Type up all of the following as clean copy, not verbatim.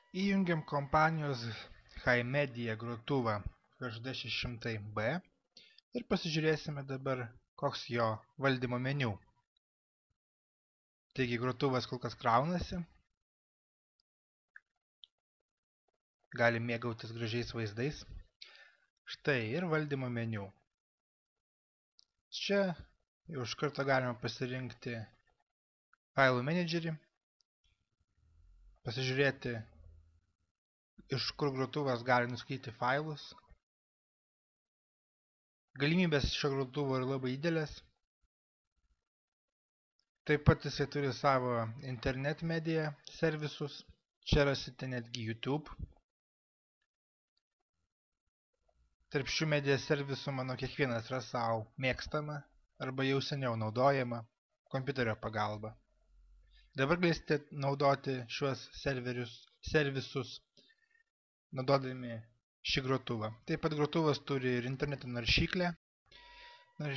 Įjungiam kompanijos HiMedia grotuvą HD600B ir pasižiūrėsime dabar, koks jo valdymo meniu. Taigi grotuvas kol kas kraunasi. Galim mėgautis gražiais vaizdais. Štai ir valdymo meniu. Čia jau iš karto galima pasirinkti failų menedžerį, pasižiūrėti, iš kur grotuvas gali nuskaityti failus. Galimybės šio grotuvo yra labai didelės. Taip pat jisai turi savo internet media servisus. Čia rasite netgi YouTube. Tarp šių media servisų, manau, kiekvienas yra savo mėgstama arba jau seniau naudojama kompiuterio pagalba. Dabar galėsite naudoti šiuos servisus naudodami šį grotuvą. Taip pat grotuvas turi ir interneto naršyklę.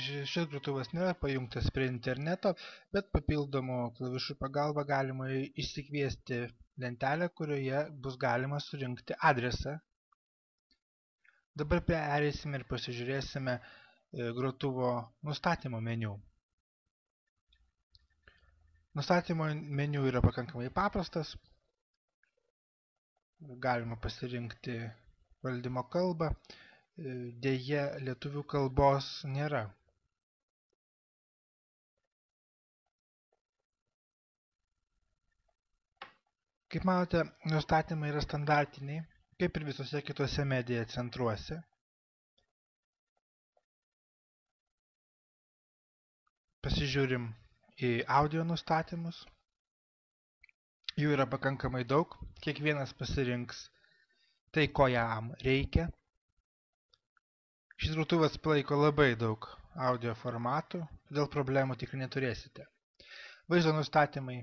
Šis grotuvas nėra pajungtas prie interneto, bet papildomų klavišų pagalba galima išsikviesti lentelę, kurioje bus galima surinkti adresą. Dabar pereisime ir pasižiūrėsime grotuvo nustatymo meniu. Nustatymo meniu yra pakankamai paprastas. Galima pasirinkti valdymo kalbą. Deja, lietuvių kalbos nėra. Kaip matote, nustatymai yra standartiniai, kaip ir visose kitose media centruose. Pasižiūrim į audio nustatymus. Jų yra pakankamai daug. Kiekvienas pasirinks tai, ko jam reikia. Šis grotuvas palaiko labai daug audio formatų, todėl problemų tikrai neturėsite. Vaizdo nustatymai.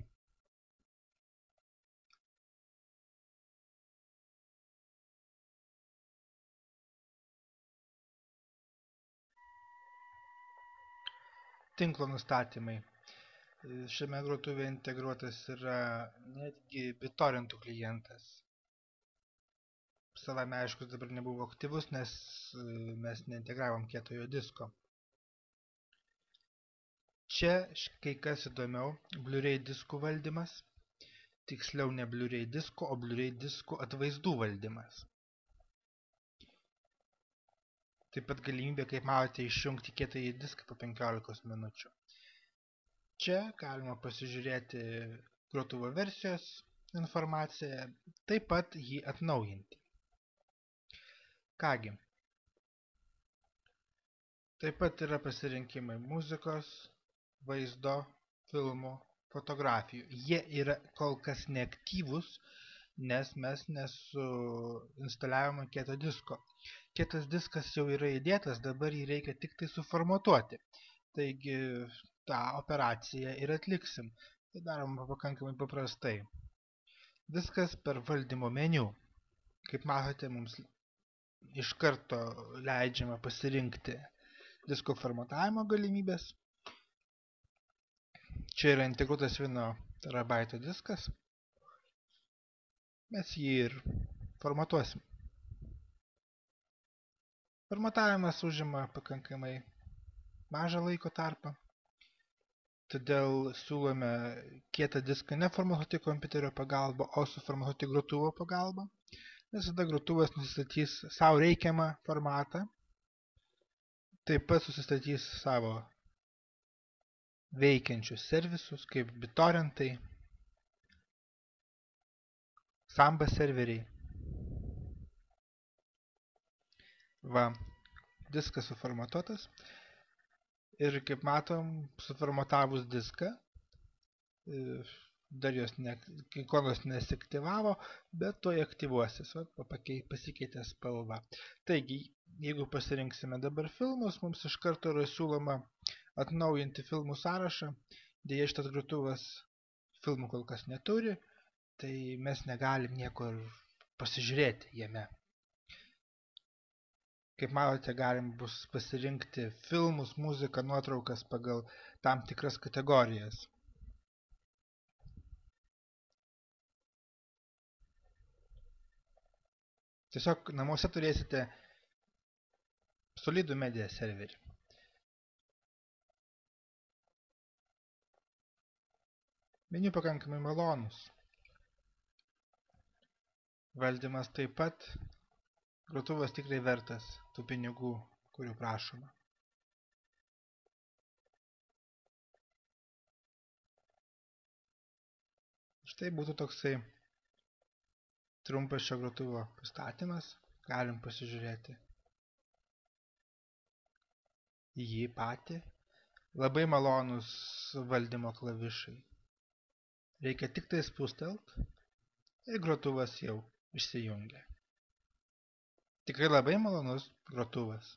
Tinklo nustatymai. Šiame grotuve integruotas yra netgi BitTorrentų klientas. Savame aiškus dabar nebuvo aktyvus, nes mes neintegravom kietojo disko. Čia kai kas įdomiau, Blu-ray diskų valdymas, tiksliau ne Blu-ray diskų, o Blu-ray diskų atvaizdų valdymas. Taip pat galimybė, kaip matote, išjungti kietąjį diską po 15 minučių. Čia galima pasižiūrėti grotuvo versijos informaciją, taip pat jį atnaujinti. Kągi. Taip pat yra pasirinkimai muzikos, vaizdo, filmų, fotografijų. Jie yra kol kas neaktyvūs, nes mes nesuinstaliavome kieto disko. Kietas diskas jau yra įdėtas, dabar jį reikia tik tai suformatuoti. Taigi tą operaciją ir atliksim. Tai daroma pakankamai paprastai. Viskas per valdymo meniu. Kaip matote, mums iš karto leidžiama pasirinkti disko formatavimo galimybės. Čia yra integruotas 1 terabaito diskas. Mes jį ir formatuosim. Formatavimas užima pakankamai mažą laiko tarpą. Todėl siūlome kietą diską neformatuoti kompiuterio pagalba, o suformatuoti grotuvo pagalba. Nes tada grotuvas nusistatys savo reikiamą formatą. Taip pat susistatys savo veikiančius servisus, kaip BitTorrentai, Samba serveriai. Va, diskas suformatuotas. Ir kaip matom, suformatavus diską, dar jos ikonos nesiaktyvavo, bet tuoj aktyvuosis, pasikeitė spalva. Taigi, jeigu pasirinksime dabar filmus, mums iš karto yra siūloma atnaujinti filmų sąrašą. Deja, šitas grotuvas filmų kol kas neturi, tai mes negalim niekur pasižiūrėti jame. Kaip matote, galim bus pasirinkti filmus, muziką, nuotraukas pagal tam tikras kategorijas. Tiesiog namuose turėsite solidų media serverį. Meniu pakankamai malonus. Valdymas taip pat. Grotuvas tikrai vertas tų pinigų, kurių prašoma. Štai būtų toksai trumpas šio grotuvo pristatymas. Galim pasižiūrėti į jį patį. Labai malonus valdymo klavišai. Reikia tik tai spustelt ir grotuvas jau išsijungia. Tikrai labai malonus grotuvas.